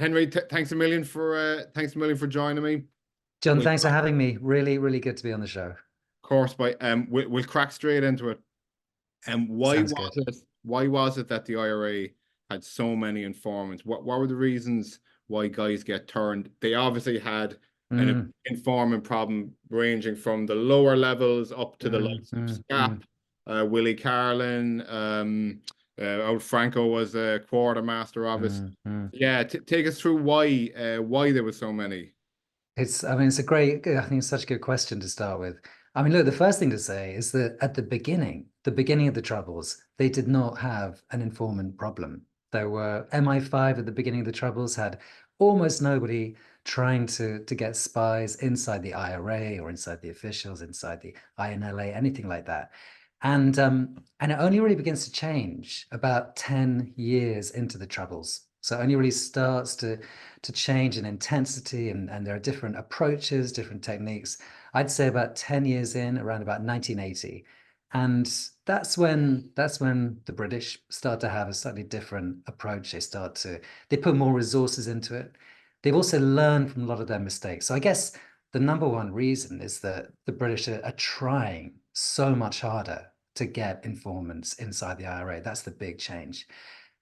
Henry, thanks a million for joining me. John, We'll, thanks for having me. Really, really good to be on the show. of course, we'll crack straight into it. And Sounds good. why was it that the IRA had so many informants? What were the reasons why guys get turned? They obviously had an Mm, informant problem ranging from the lower levels up to the mm, likes of mm, SCAP, mm. Willie Carlin, old Franco was a quartermaster, obviously. Mm, mm. Yeah, t take us through why there were so many. I mean, I think it's such a good question to start with. I mean, look, the first thing to say is that at the beginning of the Troubles, they did not have an informant problem. There were MI5 at the beginning of the Troubles had almost nobody trying to get spies inside the IRA or inside the officials, inside the INLA, anything like that. And it only really begins to change about 10 years into the Troubles. So it only really starts to change in intensity, and there are different approaches, different techniques. I'd say about 10 years in, around about 1980. And that's when the British start to have a slightly different approach. They put more resources into it. They've also learned from a lot of their mistakes. So I guess the number one reason is that the British are trying so much harder to get informants inside the IRA. That's the big change.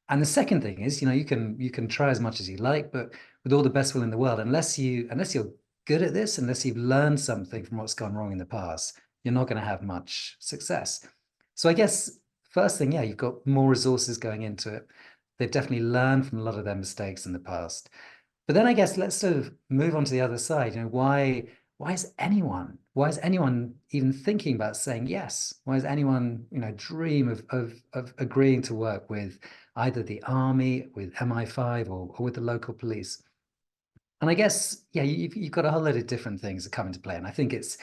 And the second thing is, you can try as much as you like, but with all the best will in the world, unless you're good at this, unless you've learned something from what's gone wrong in the past, you're not going to have much success. So I guess first thing, yeah, you've got more resources going into it. They've definitely learned from a lot of their mistakes in the past. But then I guess let's sort of move on to the other side. Why is anyone even thinking about saying yes? Why is anyone, dream of agreeing to work with either the army, with MI5, or with the local police? And I guess, yeah, you've got a whole load of different things that come into play. And I think it's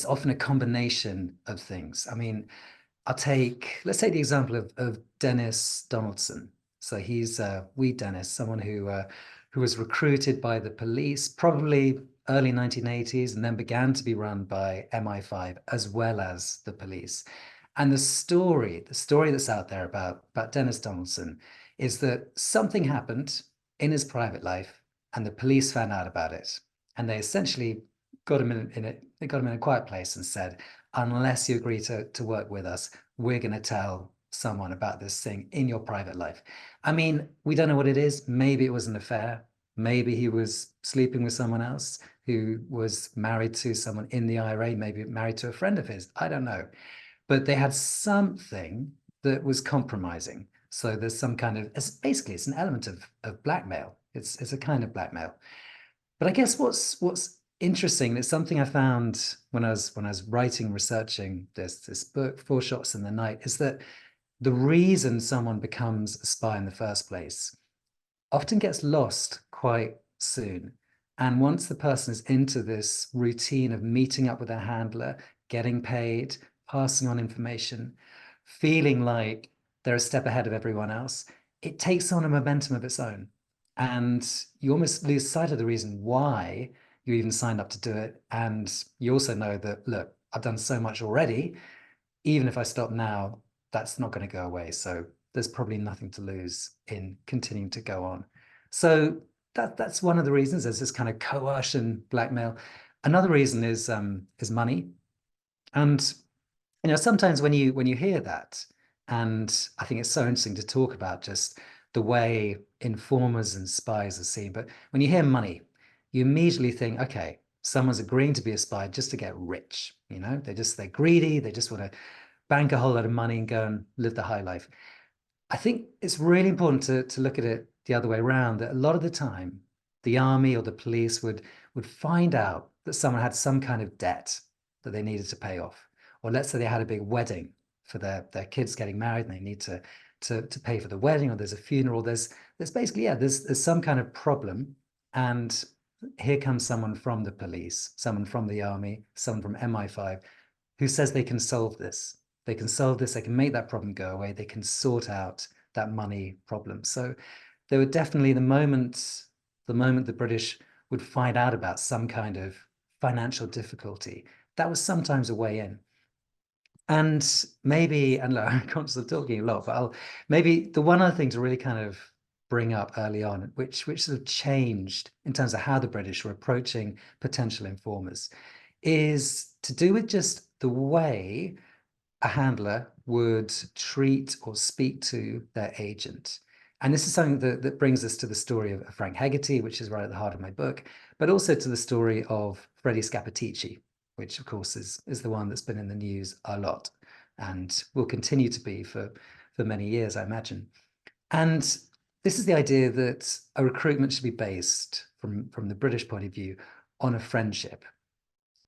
often a combination of things. I mean, let's take the example of Dennis Donaldson. So he's wee Dennis, someone who was recruited by the police, probably early 1980s, and then began to be run by MI5 as well as the police. And the story that's out there about Dennis Donaldson is that something happened in his private life, and the police found out about it, and they essentially got him in a quiet place and said, unless you agree to work with us, we're going to tell someone about this thing in your private life. I mean, we don't know what it is. Maybe it was an affair. Maybe he was sleeping with someone else who was married to someone in the IRA, maybe married to a friend of his. I don't know. But they had something that was compromising. So there's some kind of, it's an element of blackmail. It's a kind of blackmail. But I guess what's interesting, and it's something I found when I was writing and researching this book, Four Shots in the Night, is that the reason someone becomes a spy in the first place often gets lost quite soon. And once the person is into this routine of meeting up with a handler, getting paid, passing on information, feeling like they're a step ahead of everyone else, it takes on a momentum of its own. And you almost lose sight of the reason why you even signed up to do it. And you also know that, look, I've done so much already. Even if I stop now, that's not going to go away. So there's probably nothing to lose in continuing to go on. So that's one of the reasons. There's this kind of coercion, blackmail. Another reason is money. And sometimes when you hear that, and I think it's so interesting to talk about just the way informers and spies are seen. But when you hear money, you immediately think, okay, someone's agreeing to be a spy just to get rich. They're greedy. They just want to bank a whole lot of money and go and live the high life. I think it's really important to look at it the other way around, that a lot of the time the army or the police would find out that someone had some kind of debt that they needed to pay off. Or let's say they had a big wedding for their kids getting married, and they need to pay for the wedding, or there's a funeral. There's basically, yeah, there's some kind of problem. And here comes someone from the police, someone from the army, someone from MI5 who says they can solve this. They can solve this, they can make that problem go away, they can sort out that money problem. So there were definitely the moment the British would find out about some kind of financial difficulty, that was sometimes a way in. And maybe, and look, I'm conscious of talking a lot, but maybe the one other thing to really kind of bring up early on, which sort of changed in terms of how the British were approaching potential informers, is to do with just the way a handler would treat or speak to their agent. And this is something that brings us to the story of Frank Hegarty, which is right at the heart of my book, but also to the story of Freddie Scappaticci, which of course is the one that's been in the news a lot and will continue to be for many years, I imagine. And this is the idea that a recruitment should be based from the British point of view on a friendship.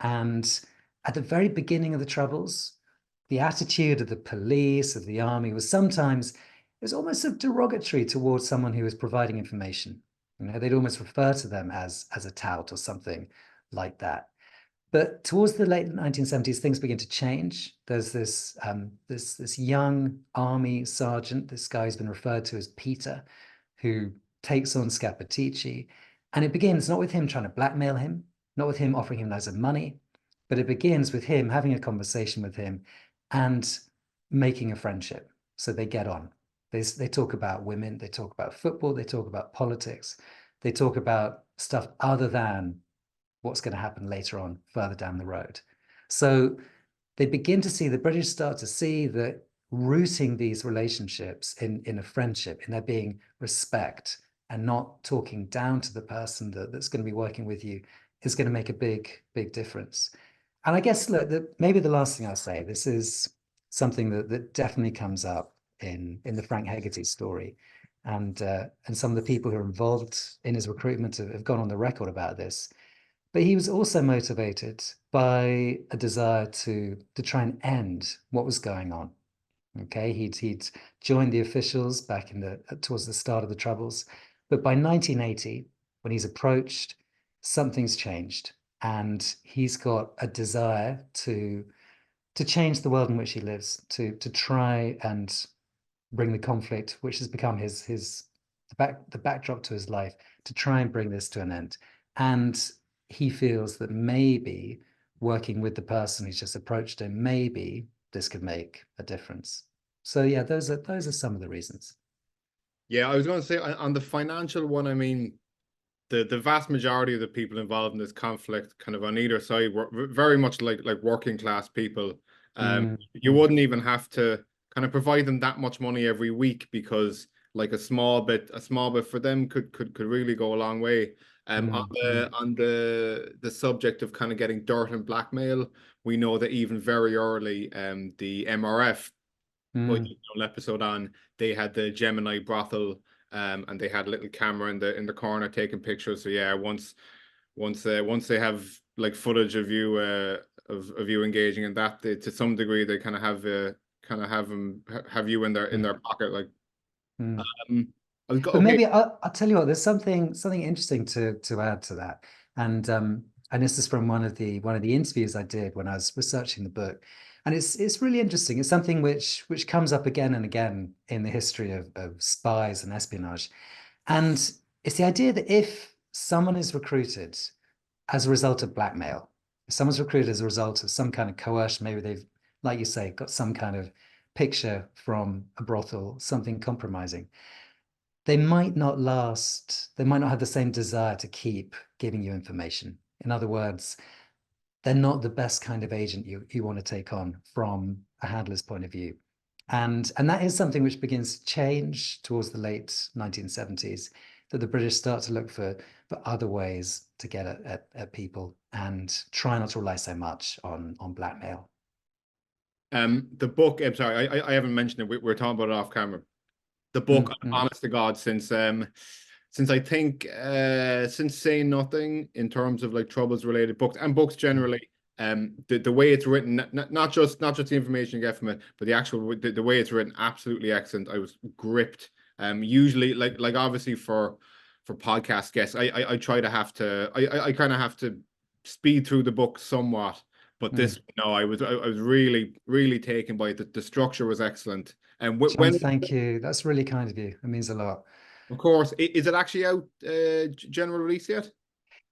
And at the very beginning of the Troubles, the attitude of the police, of the army, was sometimes, it was almost sort of derogatory towards someone who was providing information. You know, they'd almost refer to them as a tout or something like that. But towards the late 1970s, things begin to change. There's this this young army sergeant, this guy who's been referred to as Peter, who takes on Scappaticci. And it begins not with him trying to blackmail him, not with him offering him loads of money, but it begins with him having a conversation with him and making a friendship. So they get on. They talk about women, they talk about football, they talk about politics, they talk about stuff other than what's going to happen later on, further down the road. So they begin to see, the British start to see that rooting these relationships in a friendship, in there being respect and not talking down to the person that's going to be working with you, is going to make a big difference. And I guess, look, maybe the last thing I'll say, this is something that definitely comes up in the Frank Hegarty story. And some of the people who are involved in his recruitment have gone on the record about this. But he was also motivated by a desire to try and end what was going on. Okay, he'd joined the officials back towards the start of the Troubles, but by 1980, when he's approached, something's changed, and he's got a desire to change the world in which he lives, to try and bring the conflict, which has become the backdrop to his life, to try and bring this to an end. And he feels that maybe working with the person who's just approached him, maybe this could make a difference. So yeah, those are some of the reasons. Yeah, I was going to say on the financial one, I mean, the vast majority of the people involved in this conflict, kind of on either side, were very much like working class people. You wouldn't even have to kind of provide them that much money every week, because like a small bit for them could really go a long way. On the subject of kind of getting dirt and blackmail, we know that even very early, the MRF put an episode on. They had the Gemini brothel, and they had a little camera in the corner taking pictures. So yeah, once they have like footage of you of you engaging in that, to some degree they kind of have you in their pocket, like. But Okay. maybe I'll tell you what, there's something interesting to add to that. And this is from one of the interviews I did when I was researching the book. And it's really interesting. It's something which comes up again and again in the history of spies and espionage. And it's the idea that if someone is recruited as a result of blackmail, if someone's recruited as a result of some kind of coercion, maybe they've, like you say, got some kind of picture from a brothel, something compromising, they might not last, they might not have the same desire to keep giving you information. In other words, they're not the best kind of agent you want to take on from a handler's point of view. And that is something which begins to change towards the late 1970s, that the British start to look for other ways to get at people and try not to rely so much on blackmail. The book, I'm sorry, I haven't mentioned it. We're talking about it off camera. The book, honest to God, since I think since Saying Nothing, in terms of like Troubles related books and books generally, the way it's written, not just the information you get from it, but the actual the way it's written, absolutely excellent. I was gripped. Usually like obviously for podcast guests, I try to have to I kind of have to speed through the book somewhat. But this, no, I was really taken by it. The structure was excellent. And John, thank you. That's really kind of you. It means a lot. Of course. Is it actually out general release yet?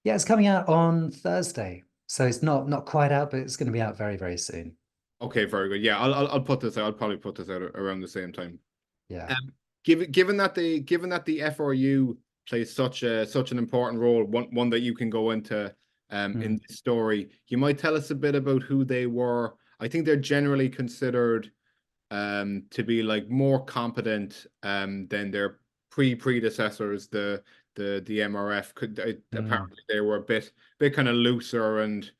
Yeah, it's coming out on Thursday. So it's not quite out, but it's going to be out very, very soon. Okay, very good. Yeah, I'll put this out. I'll probably put this out around the same time. Yeah. given that the FRU plays such an important role, one that you can go into in this story, you might tell us a bit about who they were. I think they're generally considered to be like more competent than their predecessors, the MRF. Apparently they were a bit kind of looser and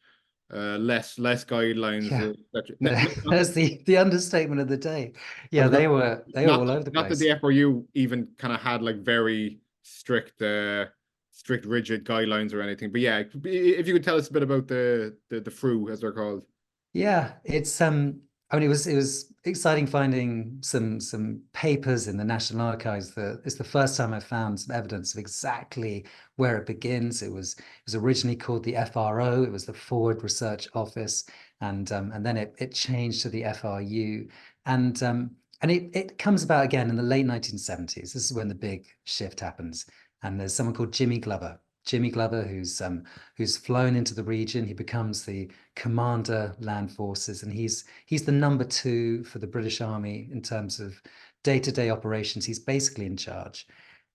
less guidelines. Yeah. Not, That's the understatement of the day. Yeah, they were not all over the not that place. the FRU even kind of had like very strict rigid guidelines or anything. But yeah, if you could tell us a bit about the FRU, as they're called. Yeah, it's I mean it was exciting finding some papers in the National Archives that it's the first time I found some evidence of exactly where it begins. It was originally called the FRO, it was the Forward Research Office, and then it changed to the FRU. And it comes about again in the late 1970s. This is when the big shift happens. And there's someone called Jimmy Glover. Jimmy Glover, who's flown into the region. He becomes the Commander Land Forces, and he's the number 2 for the British Army in terms of day-to-day operations. He's basically in charge,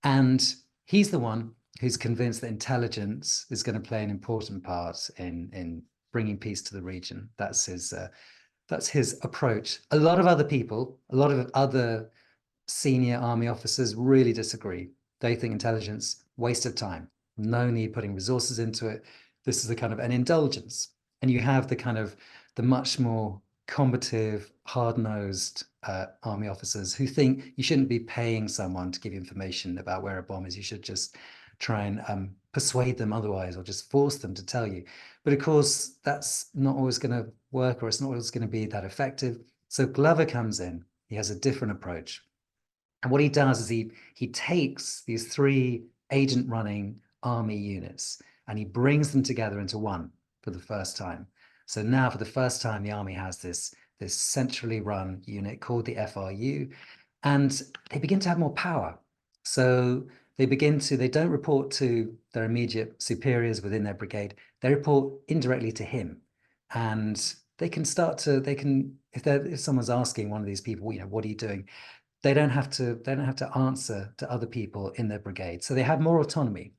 and he's the one who's convinced that intelligence is going to play an important part in bringing peace to the region. That's his approach. A lot of other people, a lot of other senior army officers really disagree. They think intelligence, waste of time, no need putting resources into it. This is a kind of an indulgence. And you have the kind of the much more combative, hard-nosed army officers who think you shouldn't be paying someone to give you information about where a bomb is. You should just try and persuade them otherwise, or just force them to tell you. But of course, that's not always going to work, or it's not always going to be that effective. So Glover comes in. He has a different approach. And what he does is he takes these 3 agent running army units and he brings them together into one for the first time. So now for the first time, the army has this centrally run unit called the FRU, and they begin to have more power. So they don't report to their immediate superiors within their brigade. They report indirectly to him. And if someone's asking one of these people, what are you doing? They don't have to answer to other people in their brigade. So they have more autonomy.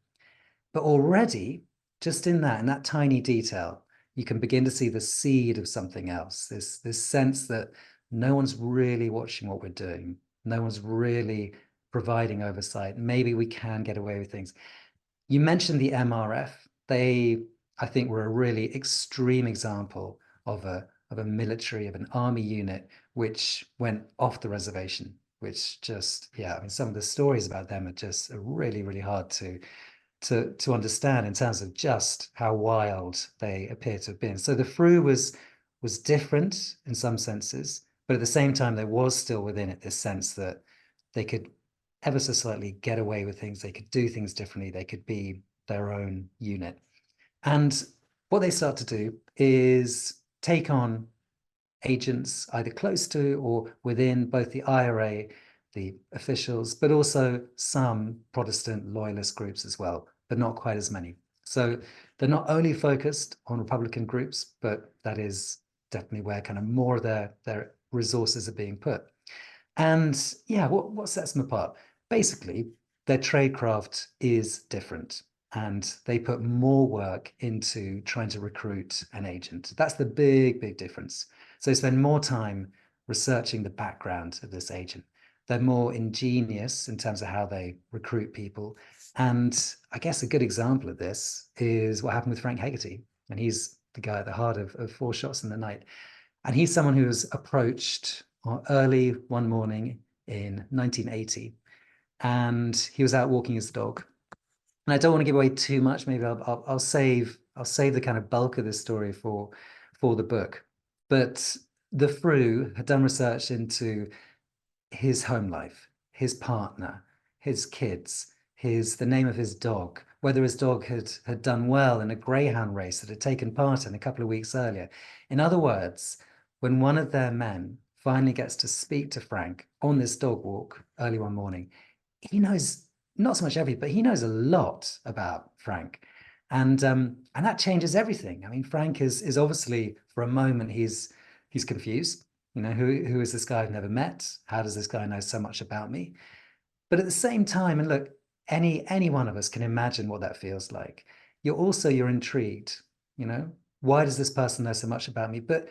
But already, just in that tiny detail, you can begin to see the seed of something else. This sense that no one's really watching what we're doing. No one's really providing oversight. Maybe we can get away with things. You mentioned the MRF. They, I think, were a really extreme example of an army unit which went off the reservation, which just, yeah, I mean, some of the stories about them are really, really hard to understand in terms of just how wild they appear to have been. So the FRU was different in some senses, but at the same time, there was still within it this sense that they could ever so slightly get away with things. They could do things differently. They could be their own unit. And what they start to do is take on agents either close to or within both the IRA, the officials, but also some Protestant loyalist groups as well, but not quite as many. So they're not only focused on Republican groups, but that is definitely where kind of more of their resources are being put. And yeah, what sets them apart? Basically, their tradecraft is different, and they put more work into trying to recruit an agent. That's the big difference. So they spend more time researching the background of this agent. They're more ingenious in terms of how they recruit people. And I guess a good example of this is what happened with Frank Hegarty. And he's the guy at the heart of Four Shots in the Night. And he's someone who was approached early one morning in 1980. And he was out walking his dog. And I don't want to give away too much. Maybe I'll save the kind of bulk of this story for the book. But the FRU had done research into his home life, his partner, his kids, the name of his dog, whether his dog had done well in a greyhound race that had taken part in a couple of weeks earlier. In other words, when one of their men finally gets to speak to Frank on this dog walk early one morning, he knows not so much everything, but he knows a lot about Frank. And that changes everything. I mean, Frank is obviously, for a moment, he's confused. Who is this guy I've never met? How does this guy know so much about me? But at the same time, and look, any one of us can imagine what that feels like. You're intrigued, you know, why does this person know so much about me? But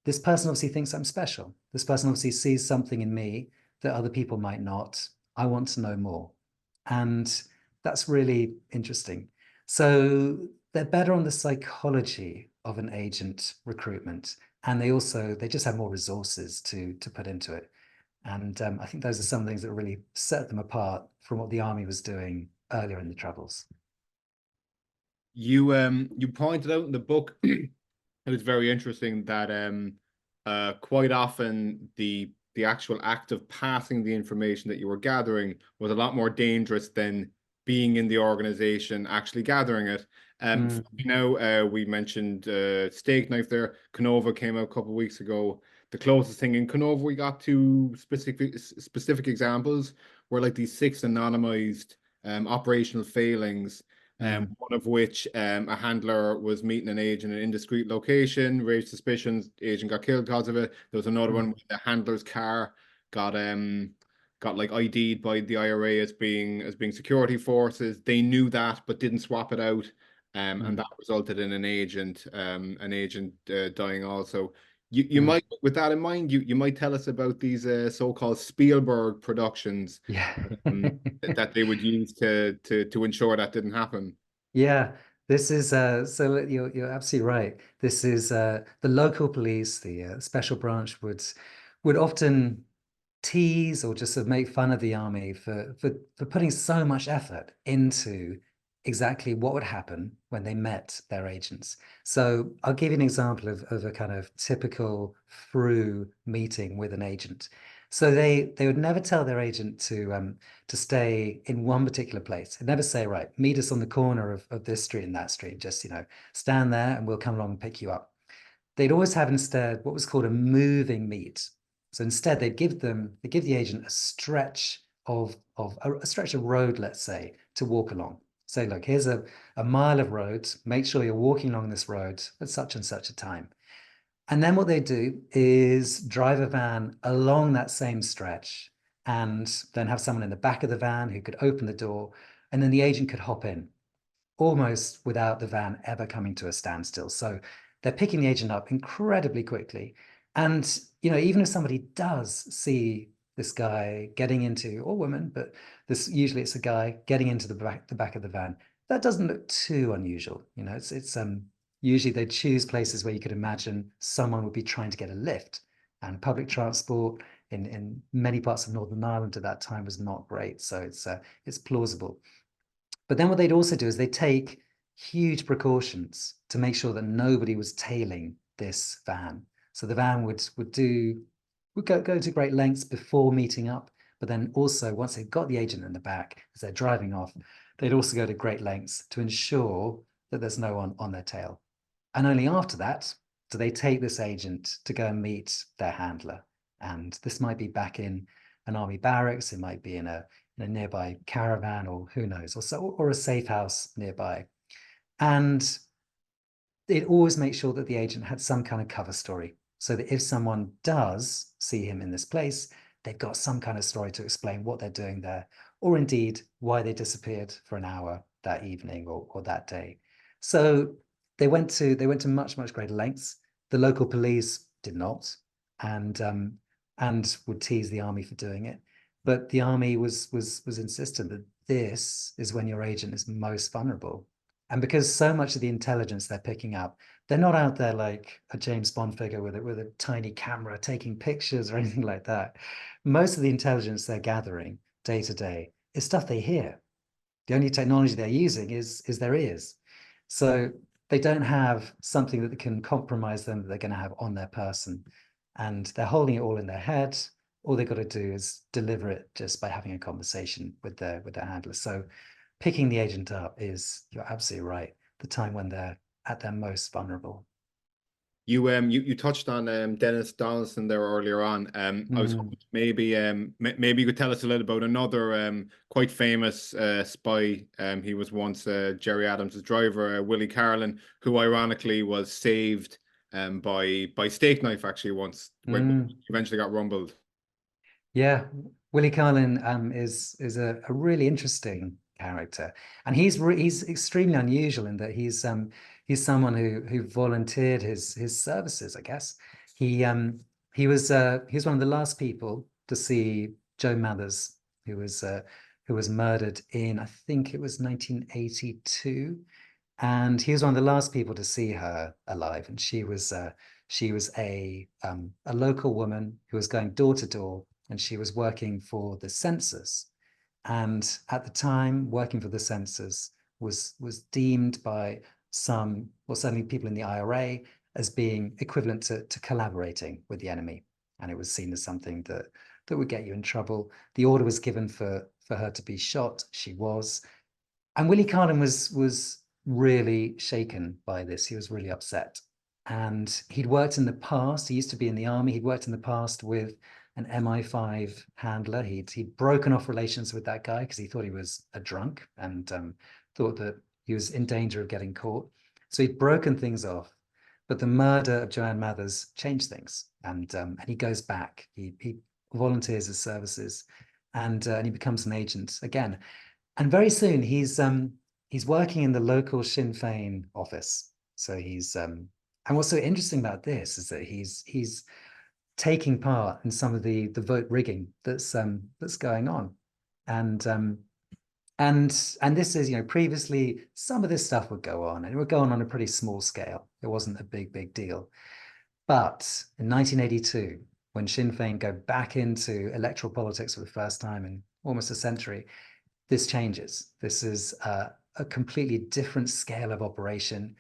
this person obviously thinks I'm special. This person obviously sees something in me that other people might not. I want to know more. And that's really interesting. So they're better on the psychology of an agent recruitment. And they just have more resources to put into it. And I think those are some things that really set them apart from what the army was doing earlier in the Troubles. You pointed out in the book it was very interesting that quite often the actual act of passing the information that you were gathering was a lot more dangerous than being in the organization actually gathering it. Mm, You know, we mentioned Steak Knife there. Canova came out a couple of weeks ago. The closest thing in Canova we got to specific examples were like these 6 anonymized operational failings, mm, one of which a handler was meeting an agent in an indiscreet location, raised suspicions, agent got killed because of it. There was another one mm, where the handler's car got got like ID'd by the IRA as being security forces. They knew that but didn't swap it out. And mm, that resulted in an agent dying also. You mm. might, with that in mind, you might tell us about these so-called Spielberg productions Yeah. um, that they would use to ensure that didn't happen. Yeah, this is so you're absolutely right. This is the local police, the special branch would often tease or just sort of make fun of the army for putting so much effort into exactly what would happen when they met their agents. So I'll give you an example of a kind of typical through meeting with an agent. So they would never tell their agent to stay in one particular place. They'd never say, right, meet us on the corner of this street and that street. Just, stand there and we'll come along and pick you up. They'd always have instead what was called a moving meet. So instead, they give the agent a stretch of a stretch of road, let's say, to walk along. Say, look, here's a mile of road. Make sure you're walking along this road at such and such a time. And then what they do is drive a van along that same stretch and then have someone in the back of the van who could open the door, and then the agent could hop in almost without the van ever coming to a standstill. So they're picking the agent up incredibly quickly. And, even if somebody does see this guy getting into, or woman, but this usually it's a guy getting into the back of the van, that doesn't look too unusual. It's usually they choose places where you could imagine someone would be trying to get a lift. And public transport in many parts of Northern Ireland at that time was not great. So it's plausible. But then what they'd also do is they take huge precautions to make sure that nobody was tailing this van. So the van would go to great lengths before meeting up, but then also once they've got the agent in the back as they're driving off, they'd also go to great lengths to ensure that there's no one on their tail. And only after that do they take this agent to go and meet their handler. And this might be back in an army barracks, it might be in a nearby caravan, or who knows, or a safe house nearby. And it always makes sure that the agent had some kind of cover story, so that if someone does see him in this place, they've got some kind of story to explain what they're doing there, or indeed why they disappeared for an hour that evening or that day. So they went to much greater lengths. The local police did not, and would tease the army for doing it. But the army was insistent that this is when your agent is most vulnerable. And because so much of the intelligence they're picking up, they're not out there like a James Bond figure with a tiny camera taking pictures or anything like that. Most of the intelligence they're gathering day to day is stuff they hear. The only technology they're using is their ears. So they don't have something that can compromise them that they're going to have on their person. And they're holding it all in their head. All they've got to do is deliver it just by having a conversation with their handler. So picking the agent up is, you're absolutely right, the time when they're at their most vulnerable. You touched on Dennis Donaldson there earlier on. I was Mm, hoping maybe you could tell us a little about another quite famous spy. He was once Jerry Adams' driver, Willie Carlin, who ironically was saved by Steak Knife actually once when mm. he eventually got rumbled. Yeah. Willie Carlin is a really interesting character, and he's extremely unusual in that he's someone who volunteered his services, I guess. He he was one of the last people to see Joan Mathers, who was murdered in, I think it was 1982, and he was one of the last people to see her alive, and she was a local woman who was going door to door, and she was working for the census. And at the time, working for the census was deemed by some, or certainly people in the IRA, as being equivalent to collaborating with the enemy, and it was seen as something that would get you in trouble. The order was given for her to be shot. She was, and Willie Carlin was really shaken by this. He was really upset. And he'd worked in the past, he used to be in the army, he'd worked in the past with an MI5 handler. He'd broken off relations with that guy because he thought he was a drunk, and thought that he was in danger of getting caught. So he'd broken things off. But the murder of Joanne Mathers changed things. And he goes back. He volunteers his services, and he becomes an agent again. And very soon he's working in the local Sinn Féin office. So and what's so interesting about this is that he's taking part in some of the vote rigging that's going on. And and this is, previously some of this stuff would go on, and it would go on a pretty small scale. It wasn't a big deal. But in 1982, when Sinn Féin go back into electoral politics for the first time in almost a century, this changes. This is a completely different scale of operation.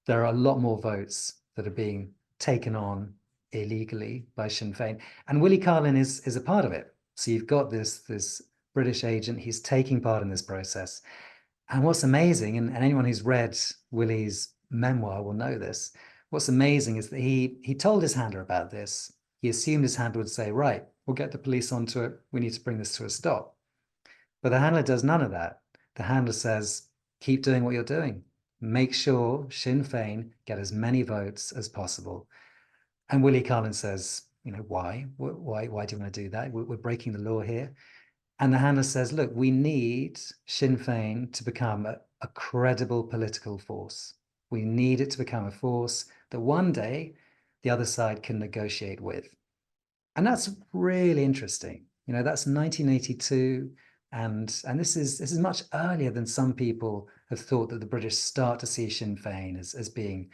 There are a lot more votes that are being taken on illegally by Sinn Féin, and Willie Carlin is a part of it. So you've got this British agent. He's taking part in this process. And what's amazing, and anyone who's read Willie's memoir will know this, what's amazing is that he told his handler about this. He assumed his handler would say, right, we'll get the police onto it. We need to bring this to a stop. But the handler does none of that. The handler says, keep doing what you're doing. Make sure Sinn Féin get as many votes as possible. And Willie Carlin says, why? Why do you want to do that? We're breaking the law here. And the handler says, look, we need Sinn Féin to become a credible political force. We need it to become a force that one day the other side can negotiate with. And that's really interesting. That's 1982. And this is much earlier than some people have thought that the British start to see Sinn Féin as being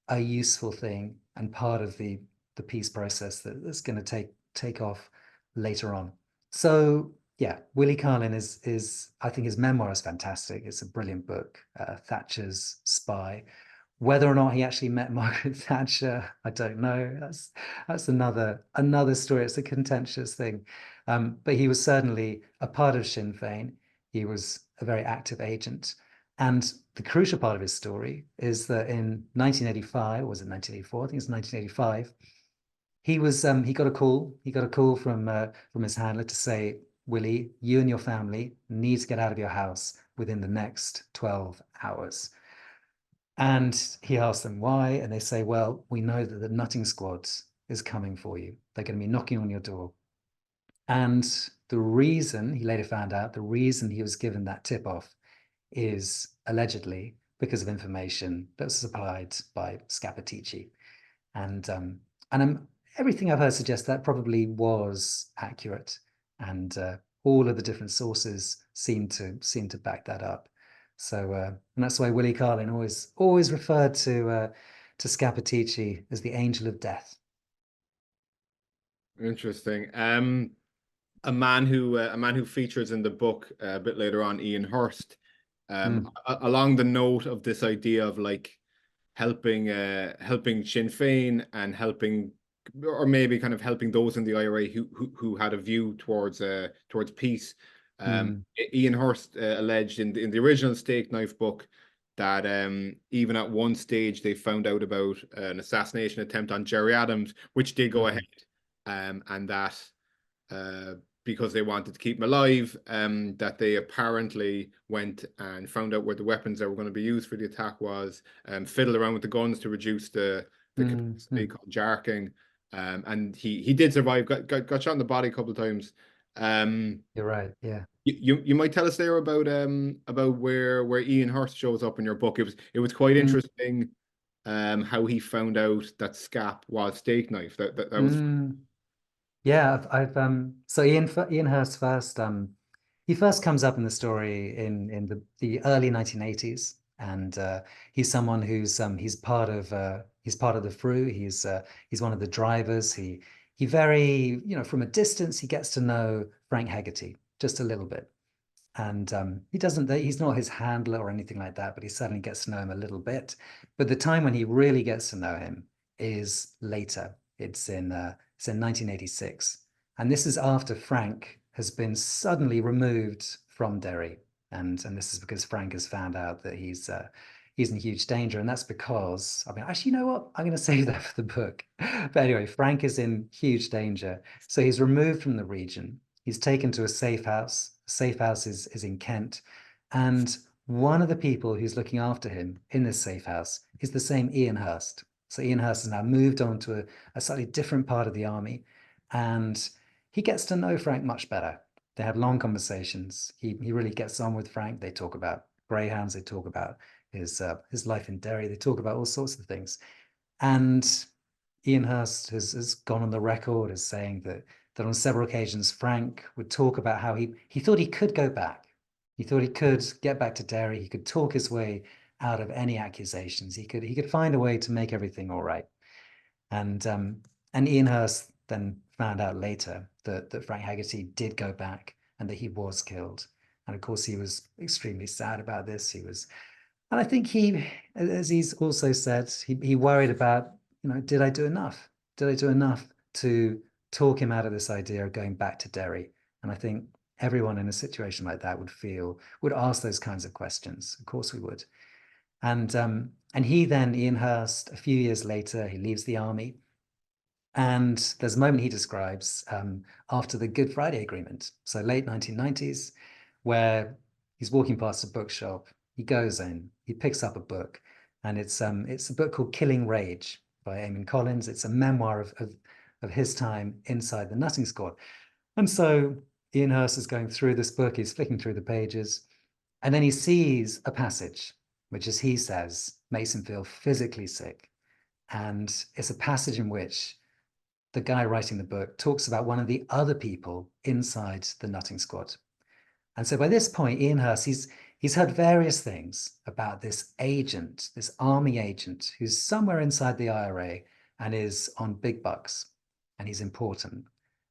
a useful thing and part of the peace process that's going to take off later on. So yeah, Willie Carlin is I think his memoir is fantastic. It's a brilliant book, Thatcher's Spy. Whether or not he actually met Margaret Thatcher, I don't know. That's another story. It's a contentious thing. But he was certainly a part of Sinn Féin. He was a very active agent. And the crucial part of his story is that in 1985, or was it 1984? I think it's 1985. He got a call. He got a call from his handler to say, Willie, you and your family need to get out of your house within the next 12 hours. And he asked them why, and they say, well, we know that the Nutting Squad is coming for you. They're going to be knocking on your door. And the reason, he later found out, the reason he was given that tip-off is allegedly because of information that was supplied by Scappaticci. And everything I've heard suggests that probably was accurate, and all of the different sources seem to back that up. So and that's why Willie Carlin always referred to Scappaticci as the angel of death. Interesting. A man who features in the book a bit later on, Ian Hurst, along the note of this idea of like helping Sinn Féin and helping, or maybe kind of helping those in the IRA who had a view towards peace. Ian Hurst alleged in the original Steak Knife book that even at one stage they found out about an assassination attempt on Gerry Adams, which did go ahead, and that because they wanted to keep him alive, that they apparently went and found out where the weapons that were going to be used for the attack was, fiddled around with the guns to reduce the capacity called jarking. And he did survive, got shot in the body a couple of times, You're right. Yeah. You might tell us there about where Ian Hurst shows up in your book. It was quite Mm, interesting how he found out that scap was steak knife. That was mm. Yeah, so Ian Hurst first he first comes up in the story in the early 1980s, and he's someone who's he's part of the Frew. He's one of the drivers. He very, from a distance he gets to know Frank Hegarty just a little bit. And he doesn't, he's not his handler or anything like that, but he certainly gets to know him a little bit. But the time when he really gets to know him is later. It's in 1986. And this is after Frank has been suddenly removed from Derry. And this is because Frank has found out that he's in huge danger. And that's because, I mean, actually, you know what? I'm going to save that for the book. But anyway, Frank is in huge danger. So he's removed from the region. He's taken to a safe house. The safe house is in Kent. And one of the people who's looking after him in this safe house is the same Ian Hurst. So Ian Hurst has now moved on to a slightly different part of the army. And he gets to know Frank much better. They have long conversations. He really gets on with Frank. They talk about greyhounds. They talk about his life in Derry. They talk about all sorts of things. And Ian Hurst has gone on the record as saying that on several occasions Frank would talk about how he thought he could go back. He thought he could get back to Derry. He could talk his way out of any accusations. He could find a way to make everything all right. And Ian Hurst then found out later that Frank Haggerty did go back and that he was killed. And of course, he was extremely sad about this. And I think as he's also said, he worried about, did I do enough? Did I do enough to talk him out of this idea of going back to Derry? And I think everyone in a situation like that would ask those kinds of questions. Of course we would. And Ian Hurst, a few years later, he leaves the army. And there's a moment he describes after the Good Friday Agreement, so late 1990s, where he's walking past a bookshop. He goes in, he picks up a book, and it's a book called Killing Rage by Eamon Collins. It's a memoir of his time inside the Nutting Squad. And so Ian Hurst is going through this book, he's flicking through the pages, and then he sees a passage, which, as he says, makes him feel physically sick. And it's a passage in which the guy writing the book talks about one of the other people inside the Nutting Squad. And so by this point, Ian Hurst, he's heard various things about this agent, this army agent, who's somewhere inside the IRA and is on big bucks, and he's important.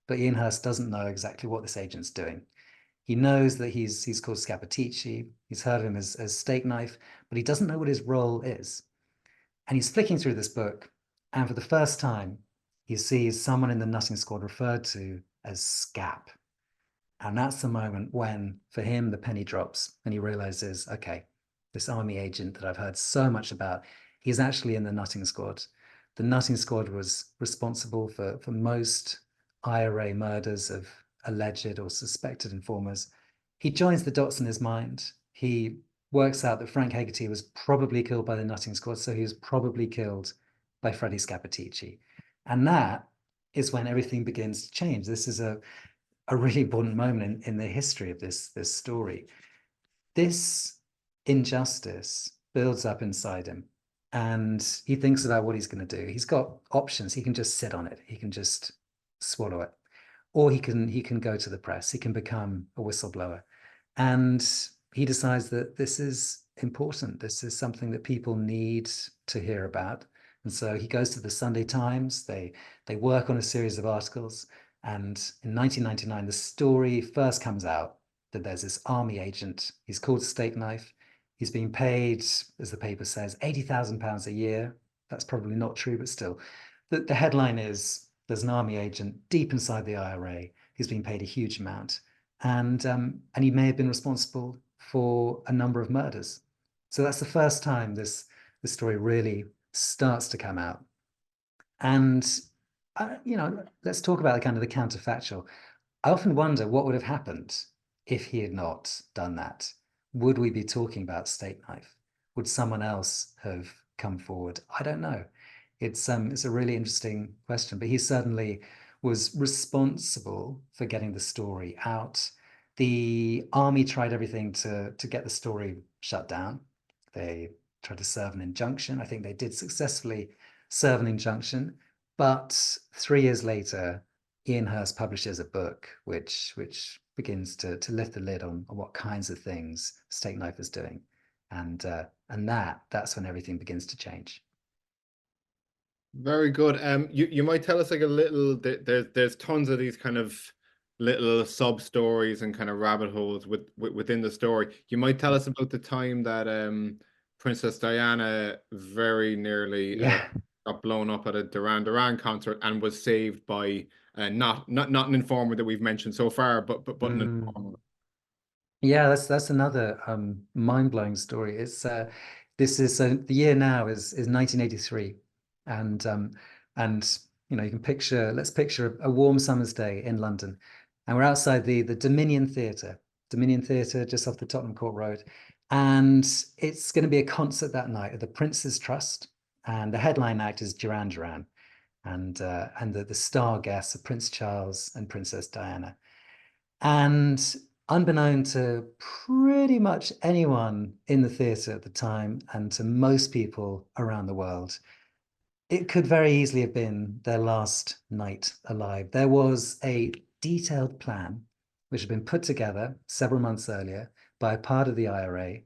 But Ian Hurst doesn't know exactly what this agent's doing. He knows that he's called Scappaticci. He's heard of him as Steak Knife, but he doesn't know what his role is. And he's flicking through this book, and for the first time, he sees someone in the Nutting Squad referred to as Scap. And that's the moment when, for him, the penny drops and he realizes, okay, this army agent that I've heard so much about, he's actually in the Nutting Squad. The Nutting Squad was responsible for most IRA murders of alleged or suspected informers. He joins the dots in his mind. He works out that Frank Hegarty was probably killed by the Nutting Squad, so he was probably killed by Freddie Scappaticci. And that is when everything begins to change. This is a really important moment in the history of this story. This injustice builds up inside him, and he thinks about what he's going to do. He's got options. He can just sit on it. He can just swallow it, or he can go to the press. He can become a whistleblower, and he decides that this is important. This is something that people need to hear about. And so he goes to the Sunday Times. They work on a series of articles. And in 1999, the story first comes out that there's this army agent. He's called Steak Knife. He's being paid, as the paper says, £80,000 a year. That's probably not true, but still. The headline is there's an army agent deep inside the IRA who's being paid a huge amount. And he may have been responsible for a number of murders. So that's the first time this story really starts to come out. And let's talk about the counterfactual. I often wonder what would have happened if he had not done that. Would we be talking about Steak Knife? Would someone else have come forward? I don't know. It's a really interesting question, but he certainly was responsible for getting the story out. The army tried everything to get the story shut down. They tried to serve an injunction. I think they did successfully serve an injunction. But 3 years later, Ian Hurst publishes a book which begins to lift the lid on what kinds of things Steak Knife is doing. And that's when everything begins to change. Very good. You might tell us like a little. There's tons of these kind of little sub stories and kind of rabbit holes within the story. You might tell us about the time that Princess Diana very nearly Yeah. got blown up at a Duran Duran concert and was saved by not an informer that we've mentioned so far, but an Mm. informer. Yeah, that's another mind-blowing story. It's this is the year now is 1983, and you can let's picture a warm summer's day in London, and we're outside the Dominion Theatre just off the Tottenham Court Road, and it's going to be a concert that night at the Prince's Trust, and the headline act is Duran Duran, and the star guests are Prince Charles and Princess Diana. And unbeknown to pretty much anyone in the theatre at the time and to most people around the world, it could very easily have been their last night alive. There was a detailed plan which had been put together several months earlier by a part of the IRA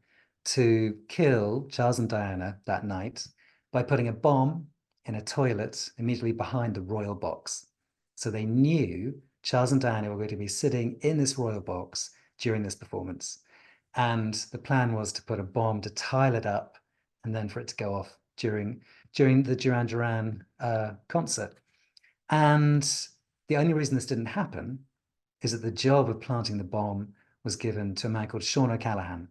to kill Charles and Diana that night by putting a bomb in a toilet immediately behind the royal box. So they knew Charles and Diana were going to be sitting in this royal box during this performance. And the plan was to put a bomb to tile it up and then for it to go off during the Duran Duran concert. And the only reason this didn't happen is that the job of planting the bomb was given to a man called Sean O'Callaghan.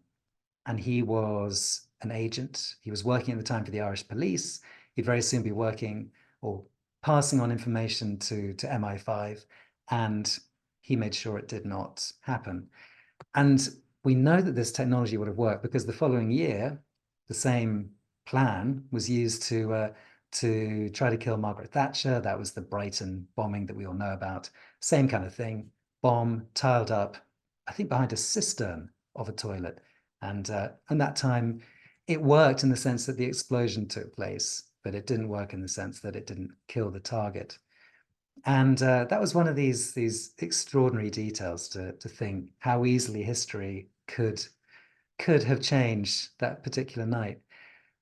And he was an agent. He was working at the time for the Irish police. He'd very soon be working or passing on information to MI5. And he made sure it did not happen. And we know that this technology would have worked because the following year, the same plan was used to try to kill Margaret Thatcher. That was the Brighton bombing that we all know about. Same kind of thing. Bomb tiled up, I think behind a cistern of a toilet. And that time it worked in the sense that the explosion took place, but it didn't work in the sense that it didn't kill the target. And that was one of these extraordinary details to think how easily history could have changed that particular night.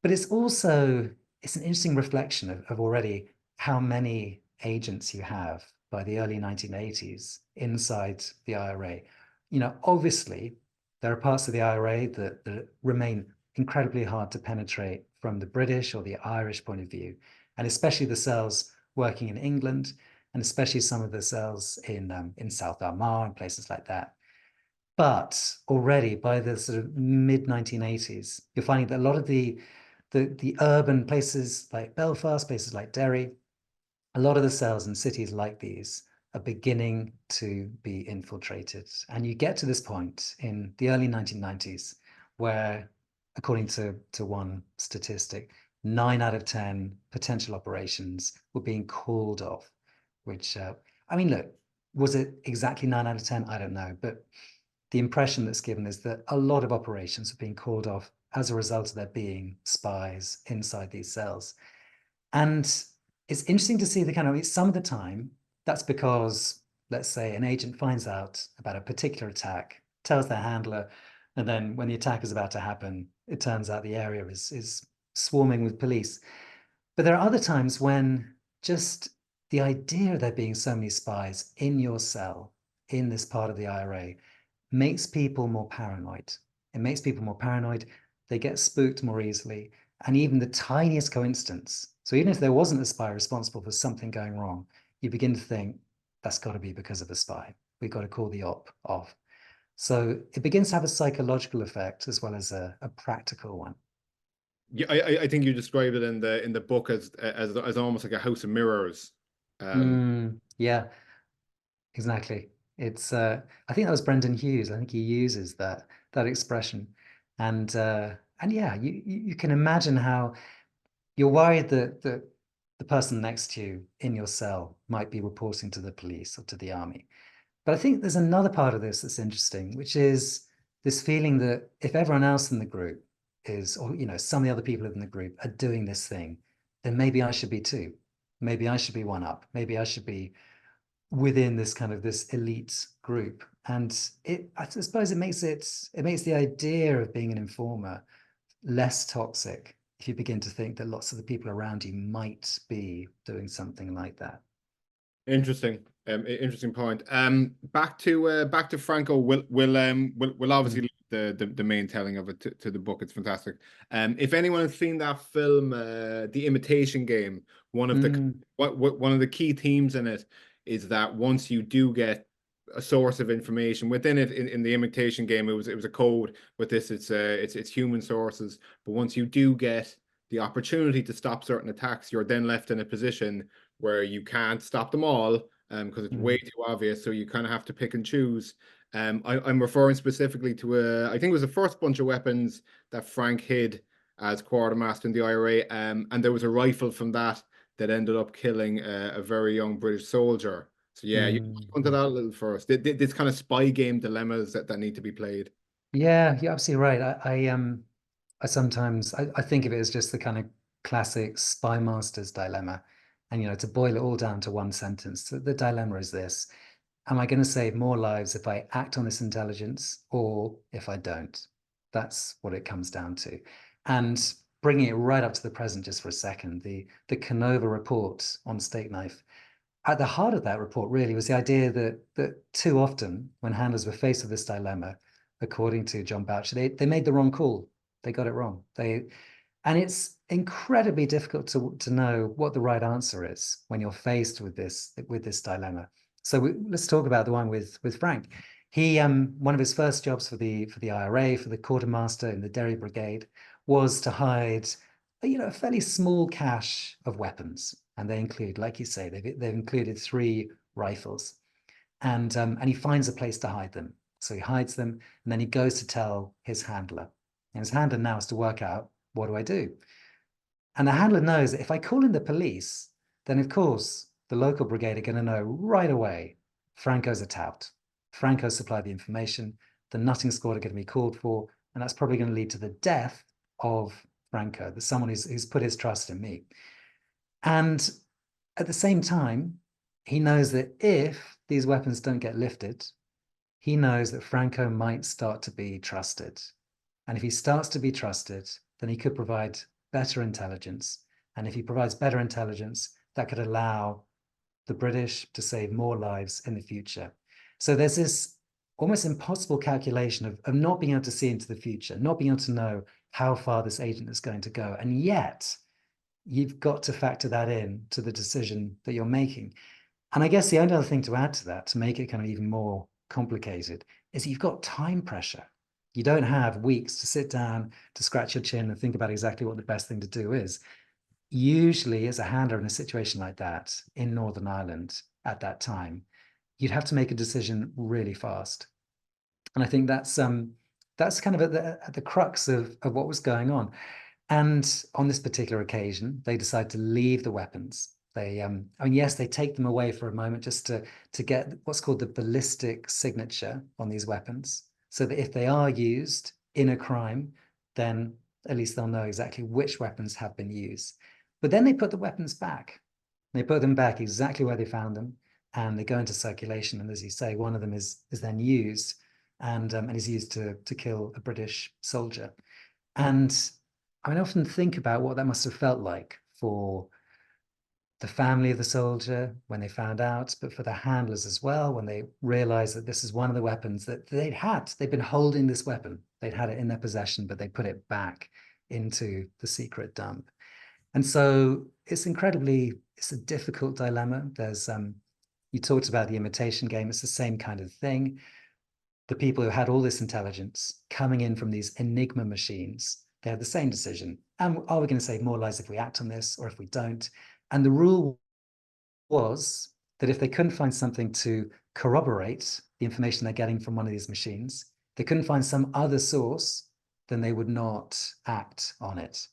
But it's an interesting reflection of already how many agents you have by the early 1980s inside the IRA. Obviously, there are parts of the IRA that remain incredibly hard to penetrate from the British or the Irish point of view, and especially the cells working in England, and especially some of the cells in South Armagh and places like that. But already by the sort of mid-1980s, you're finding that a lot of the urban places like Belfast, places like Derry, a lot of the cells in cities like these are beginning to be infiltrated. And you get to this point in the early 1990s where, according to one statistic, 9 out of 10 potential operations were being called off, which, I mean, look, was it exactly 9 out of 10? I don't know. But the impression that's given is that a lot of operations are being called off as a result of there being spies inside these cells. And it's interesting to see some of the time that's because, let's say, an agent finds out about a particular attack, tells their handler, and then when the attack is about to happen, it turns out the area is swarming with police. But there are other times when just the idea of there being so many spies in your cell, in this part of the IRA, makes people more paranoid. It makes people more paranoid. They get spooked more easily. And even the tiniest coincidence. So even if there wasn't a spy responsible for something going wrong, you begin to think that's got to be because of a spy. We've got to call the op off. So it begins to have a psychological effect as well as a practical one. Yeah, I think you described it in the book as almost like a house of mirrors. Yeah, exactly. It's I think that was Brendan Hughes. I think he uses that expression. And yeah, you can imagine how you're worried that the person next to you in your cell might be reporting to the police or to the army. But I think there's another part of this that's interesting, which is this feeling that if everyone else in the group is, or some of the other people in the group are doing this thing, then maybe I should be too. Maybe I should be one up. Maybe I should be within this kind of this elite group. And I suppose it makes the idea of being an informer less toxic if you begin to think that lots of the people around you might be doing something like that. Interesting. Interesting point. Back to Franco. We'll obviously leave the main telling of it to the book. It's fantastic. If anyone has seen that film, The Imitation Game, one of the key themes in it is that once you do get a source of information within it, in the Imitation Game, it was a code. With this, it's human sources. But once you do get the opportunity to stop certain attacks, you're then left in a position where you can't stop them all, because it's way too obvious. So you kind of have to pick and choose. I'm referring specifically to I think it was the first bunch of weapons that Frank hid as quartermaster in the IRA, and there was a rifle from that ended up killing a very young British soldier. So yeah, you go into that a little first. This kind of spy game dilemmas that need to be played. Yeah, you're absolutely right. I sometimes I think of it as just the kind of classic spy master's dilemma. And to boil it all down to one sentence, the dilemma is this: am I going to save more lives if I act on this intelligence or if I don't? That's what it comes down to. And bringing it right up to the present just for a second, the Canova report on steak knife. At the heart of that report really was the idea that too often when handlers were faced with this dilemma, according to John Boucher, they made the wrong call. They got it wrong. And it's incredibly difficult to know what the right answer is when you're faced with this dilemma. So let's talk about the one with Frank. He one of his first jobs for the IRA, for the quartermaster in the Derry Brigade, was to hide a fairly small cache of weapons, and they include, like you say, they've included 3 rifles, and he finds a place to hide them. So he hides them, and then he goes to tell his handler, and his handler now has to work out, what do I do? And the handler knows that if I call in the police, then of course the local brigade are going to know right away Franco's a tout. Franco supplied the information, the nutting squad are going to be called for, and that's probably going to lead to the death of Franco, the someone who's put his trust in me. And at the same time, he knows that if these weapons don't get lifted, he knows that Franco might start to be trusted. And if he starts to be trusted, then he could provide better intelligence. And if he provides better intelligence, that could allow the British to save more lives in the future. So there's this almost impossible calculation of not being able to see into the future, not being able to know how far this agent is going to go. And yet you've got to factor that in to the decision that you're making. And I guess the only other thing to add to that, to make it kind of even more complicated, is you've got time pressure. You don't have weeks to sit down, to scratch your chin and think about exactly what the best thing to do is. Usually, as a handler in a situation like that in Northern Ireland at that time, you'd have to make a decision really fast. And I think that's kind of at the crux of what was going on. And on this particular occasion, they decide to leave the weapons. They, I mean, yes, they take them away for a moment just to get what's called the ballistic signature on these weapons, so that if they are used in a crime, then at least they'll know exactly which weapons have been used. But then they put the weapons back. They put them back exactly where they found them, and they go into circulation. And as you say, one of them is then used and is used to kill a British soldier. And I mean, I often think about what that must have felt like for the family of the soldier when they found out, but for the handlers as well, when they realized that this is one of the weapons that they'd been holding this weapon. They'd had it in their possession, but they put it back into the secret dump. And so it's a difficult dilemma. There's, you talked about the Imitation Game. It's the same kind of thing. The people who had all this intelligence coming in from these Enigma machines, they had the same decision. And are we going to save more lives if we act on this or if we don't? And the rule was that if they couldn't find something to corroborate the information they're getting from one of these machines, they couldn't find some other source, then they would not act on it.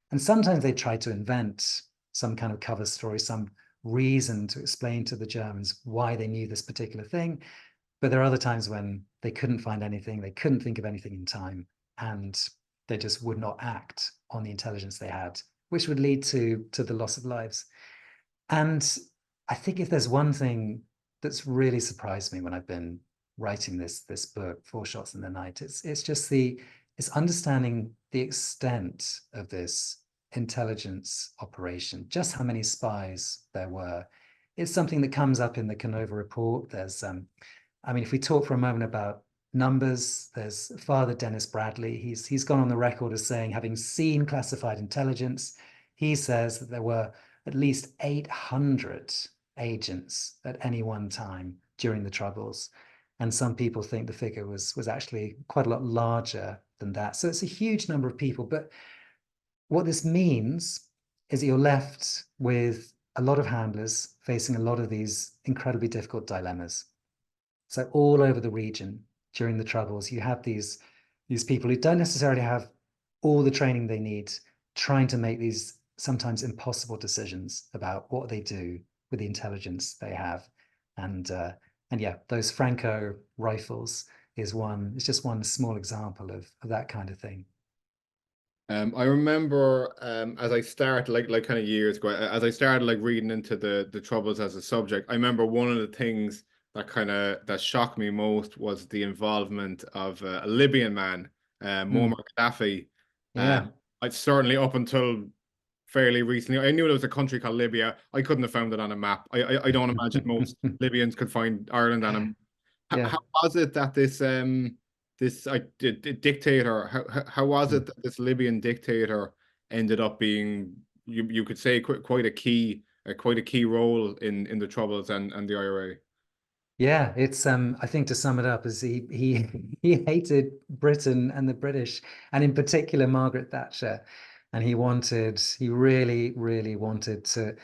And sometimes they try to invent some kind of cover story, some reason to explain to the Germans why they knew this particular thing. But there are other times when they couldn't find anything, they couldn't think of anything in time, and they just would not act on the intelligence they had, which would lead to the loss of lives. And I think if there's one thing that's really surprised me when I've been writing this book, Four Shots in the Night, it's just it's understanding the extent of this intelligence operation, just how many spies there were. It's something that comes up in the Canova report. There's I mean, if we talk for a moment about numbers, there's Father Dennis Bradley. He's gone on the record as saying, having seen classified intelligence, he says that there were at least 800 agents at any one time during the Troubles. And some people think the figure was actually quite a lot larger than that. So it's a huge number of people. But what this means is that you're left with a lot of handlers facing a lot of these incredibly difficult dilemmas. So all over the region during the Troubles, you have these people who don't necessarily have all the training they need, trying to make these sometimes impossible decisions about what they do with the intelligence they have. And yeah, those Franco rifles is just one small example of that kind of thing. I remember as I started like kind of years ago, as I started like reading into the Troubles as a subject, I remember one of the things that shocked me most was the involvement of a Libyan man, Muammar Gaddafi. Yeah. I certainly up until fairly recently, I knew there was a country called Libya. I couldn't have found it on a map. I don't imagine most Libyans could find Ireland on a map. Yeah. How was it that this dictator, how was it that this Libyan dictator ended up being, you could say, quite a key role in the Troubles and the IRA? Yeah, it's I think to sum it up is he hated Britain and the British, and in particular Margaret Thatcher, and he really really wanted to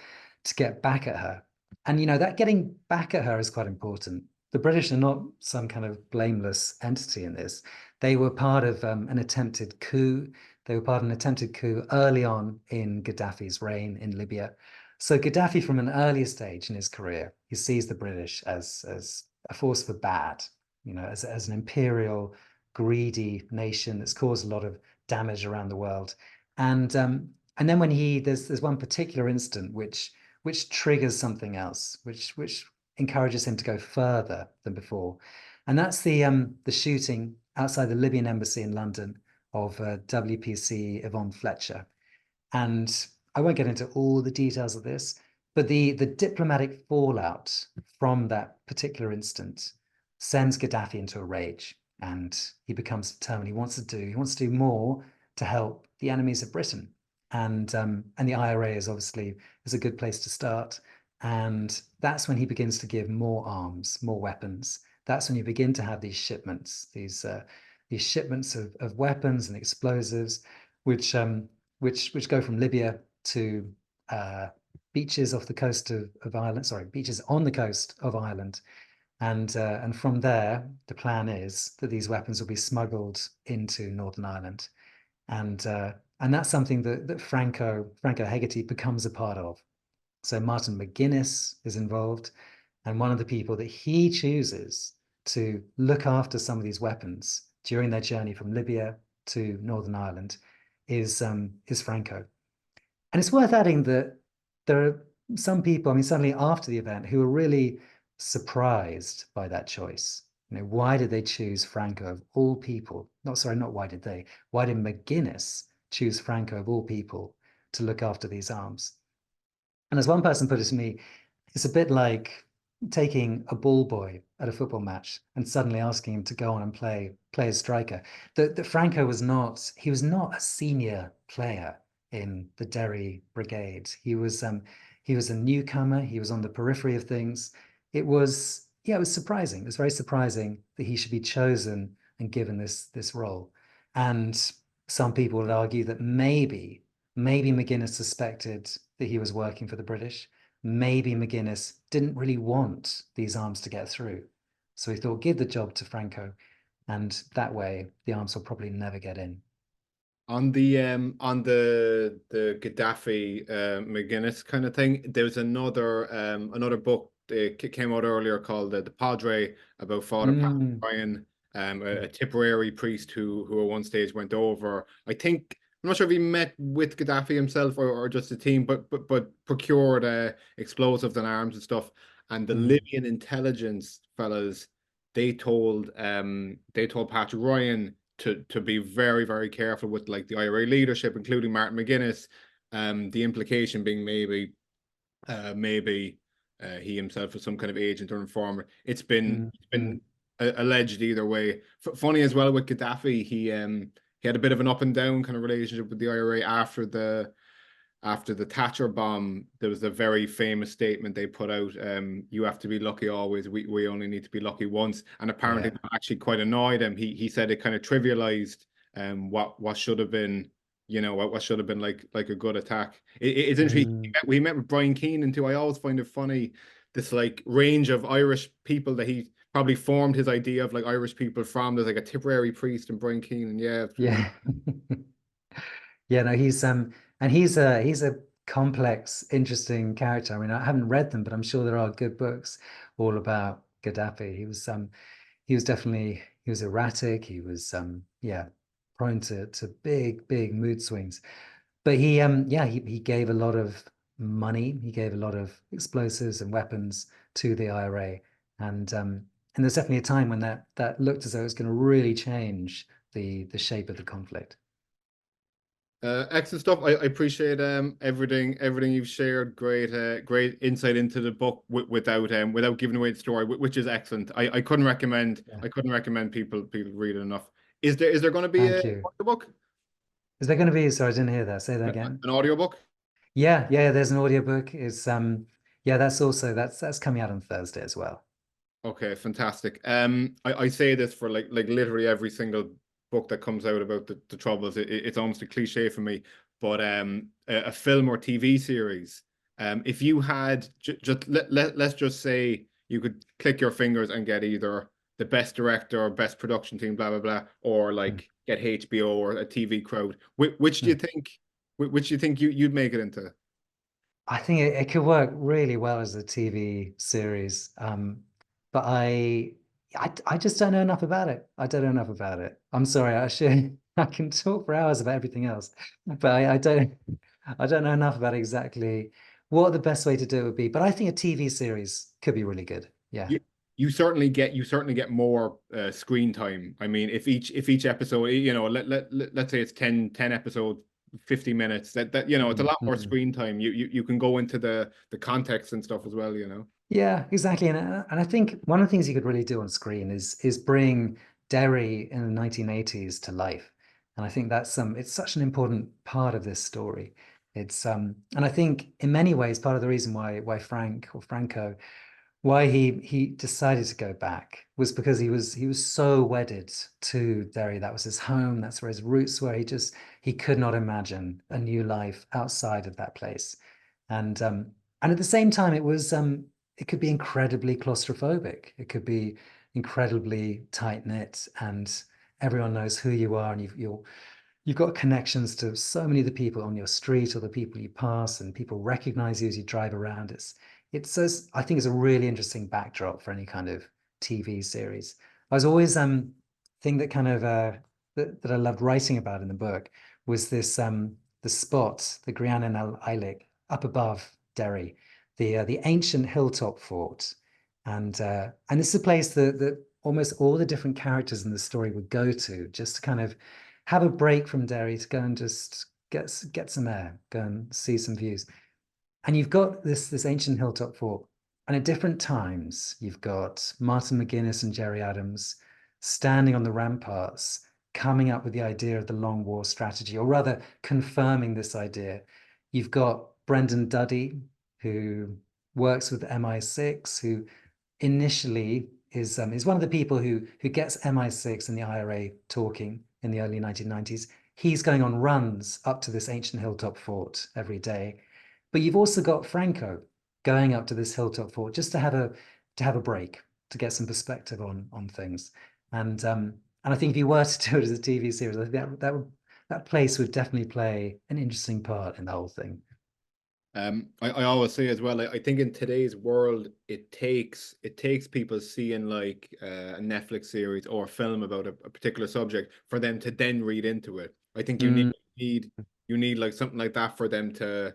get back at her. And you know that getting back at her is quite important. The British are not some kind of blameless entity in this. They were part of an attempted coup. They were part of an attempted coup early on in Gaddafi's reign in Libya. So Gaddafi, from an earlier stage in his career, he sees the British as a force for bad, you know, as an imperial, greedy nation that's caused a lot of damage around the world. And then when there's one particular incident which triggers something else, which encourages him to go further than before, and that's the shooting outside the Libyan embassy in London of WPC Yvonne Fletcher. And I won't get into all the details of this, but the diplomatic fallout from that particular incident sends Gaddafi into a rage, and he becomes determined. He wants to do more to help the enemies of Britain. And the IRA is a good place to start. And that's when he begins to give more arms, more weapons. That's when you begin to have these shipments, these shipments of weapons and explosives, which go from Libya to beaches off the coast of Ireland. Sorry, beaches on the coast of Ireland, and from there, the plan is that these weapons will be smuggled into Northern Ireland, and that's something that Franco Hegarty becomes a part of. So Martin McGuinness is involved, and one of the people that he chooses to look after some of these weapons during their journey from Libya to Northern Ireland is Franco. And it's worth adding that there are some people, I mean, suddenly after the event, who are really surprised by that choice. You know, why did they choose Franco of all people? Not why did they? Why did McGuinness choose Franco of all people to look after these arms? And as one person put it to me, it's a bit like taking a ball boy at a football match and suddenly asking him to go on and play as striker. That Franco was not a senior player in the Derry Brigade. He was a newcomer. He was on the periphery of things. It was surprising. It was very surprising that he should be chosen and given this role. And some people would argue that maybe McGuinness suspected that he was working for the British. Maybe McGuinness didn't really want these arms to get through. So he thought, give the job to Franco, and that way the arms will probably never get in. On the Gaddafi McGuinness kind of thing, there's another book that came out earlier called The Padre, about Father Patrick Mm, Ryan, a Tipperary priest who at one stage went over. I'm not sure if he met with Gaddafi himself, or just the team, but procured explosives and arms and stuff. And the mm, Libyan intelligence fellas, they told Patrick Ryan to be very, very careful with like the IRA leadership, including Martin McGuinness. The implication being maybe he himself is some kind of agent or informer. It's been mm, it's mm. been alleged either way. Funny as well with Gaddafi, he had a bit of an up and down kind of relationship with the IRA after the Thatcher bomb. There was a very famous statement they put out. You have to be lucky always. We only need to be lucky once. And apparently Yeah. that actually quite annoyed him. He said it kind of trivialized what should have been, what should have been like a good attack. It's interesting. Mm. We met with Brian Keenan too. I always find it funny, this like range of Irish people that he probably formed his idea of like Irish people from. There's like a Tipperary priest and Brian Keenan. Yeah, it's pretty. Yeah. Yeah, no, and he's a complex, interesting character. I mean, I haven't read them, but I'm sure there are good books all about Gaddafi. He was definitely, he was erratic. He was yeah, prone to big, big mood swings. But he gave a lot of money. He gave a lot of explosives and weapons to the IRA. And there's definitely a time when that looked as though it was going to really change the shape of the conflict. Excellent stuff. I appreciate everything you've shared. Great insight into the book without giving away the story, which is excellent. I couldn't recommend Yeah. I couldn't recommend people read it enough. Is there going to be a Thank you. book, Is there going to be, sorry, I didn't hear that. Say that again. an audiobook? Yeah, there's an audiobook. It's yeah, that's coming out on Thursday as well. Okay, fantastic. I say this for like literally every single book that comes out about the Troubles. It's almost a cliche for me, but a film or TV series. If you had just let's just say you could click your fingers and get either the best director or best production team, blah blah blah, or Mm, like get HBO or a TV crowd. Which do you mm. think? Which do you think you'd make it into? I think it could work really well as a TV series. But I just don't know enough about it. I don't know enough about it. I'm sorry, I should I can talk for hours about everything else, but I don't know enough about exactly what the best way to do it would be. But I think a TV series could be really good. Yeah. you, you certainly get more screen time. I mean, if each episode, let's say it's 10 episodes, 50 minutes, it's a Mm, lot more mm. screen time. You can go into the context and stuff as well. Yeah, exactly. And I think one of the things you could really do on screen is bring Derry in the 1980s to life. And I think that's it's such an important part of this story. It's and I think in many ways part of the reason why Frank or Franco, why he decided to go back was because he was so wedded to Derry. That was his home, that's where his roots were. He could not imagine a new life outside of that place. And at the same time it could be incredibly claustrophobic. It could be incredibly tight knit, and everyone knows who you are, and you've got connections to so many of the people on your street or the people you pass, and people recognize you as you drive around. I think it's a really interesting backdrop for any kind of TV series. I was always thing that kind of that I loved writing about in the book was this the spot, the Grian el Eilig, up above Derry, the ancient hilltop fort, and this is a place that almost all the different characters in the story would go to just to kind of have a break from Derry, to go and just get some air, go and see some views. And you've got this ancient hilltop fort, and at different times you've got Martin McGuinness and Gerry Adams standing on the ramparts, coming up with the idea of the long war strategy, or rather confirming this idea. You've got Brendan Duddy, who works with MI6, who initially is one of the people who gets MI6 and the IRA talking in the early 1990s. He's going on runs up to this ancient hilltop fort every day. But you've also got Franco going up to this hilltop fort just to have a break, to get some perspective on things. And I think if you were to do it as a TV series, I think that place would definitely play an interesting part in the whole thing. I always say as well, I think in today's world, it takes people seeing like a Netflix series or a film about a particular subject for them to then read into it. I think you Mm, need like something like that for them to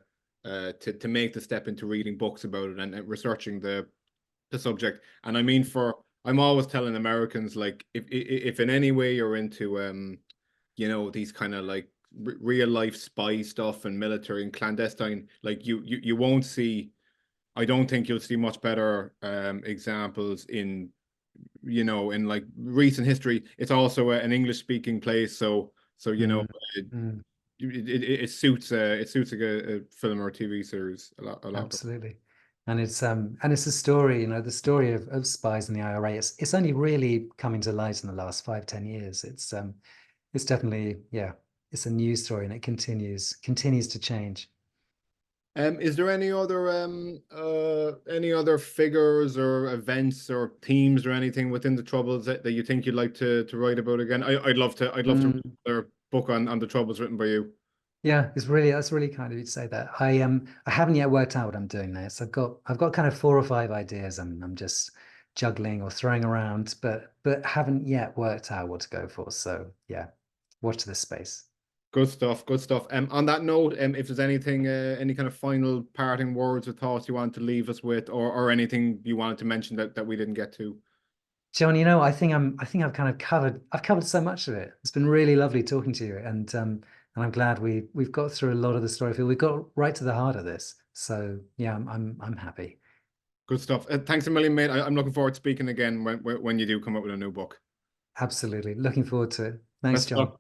make the step into reading books about it and researching the subject. And I mean, I'm always telling Americans like if in any way you're into these kind of like real life spy stuff and military and clandestine, like you won't see. I don't think you'll see much better examples in like recent history. It's also an English speaking place, so mm, mm. it suits like a film or a TV series a lot better. Absolutely. And it's a story, the story of spies in the IRA. It's only really coming to light in the last 5, 10 years. It's definitely, yeah, it's a news story and it continues to change. Is there any other figures or events or themes or anything within the Troubles that you think you'd like to write about again? I'd love to read Mm, another book on the Troubles written by you. yeah, that's really kind of you to say that. I haven't yet worked out what I'm doing next. I've got kind of 4 or 5 ideas I'm just juggling or throwing around, but haven't yet worked out what to go for. So yeah, watch this space. Good stuff, good stuff. On that note, if there's anything, any kind of final parting words or thoughts you want to leave us with, or anything you wanted to mention that we didn't get to. John, I think I've covered so much of it. It's been really lovely talking to you, and I'm glad we've got through a lot of the story. We've got right to the heart of this. So yeah, I'm happy. Good stuff. Thanks a million, mate. I'm looking forward to speaking again when you do come up with a new book. Absolutely. Looking forward to it. Thanks, Best of John. luck.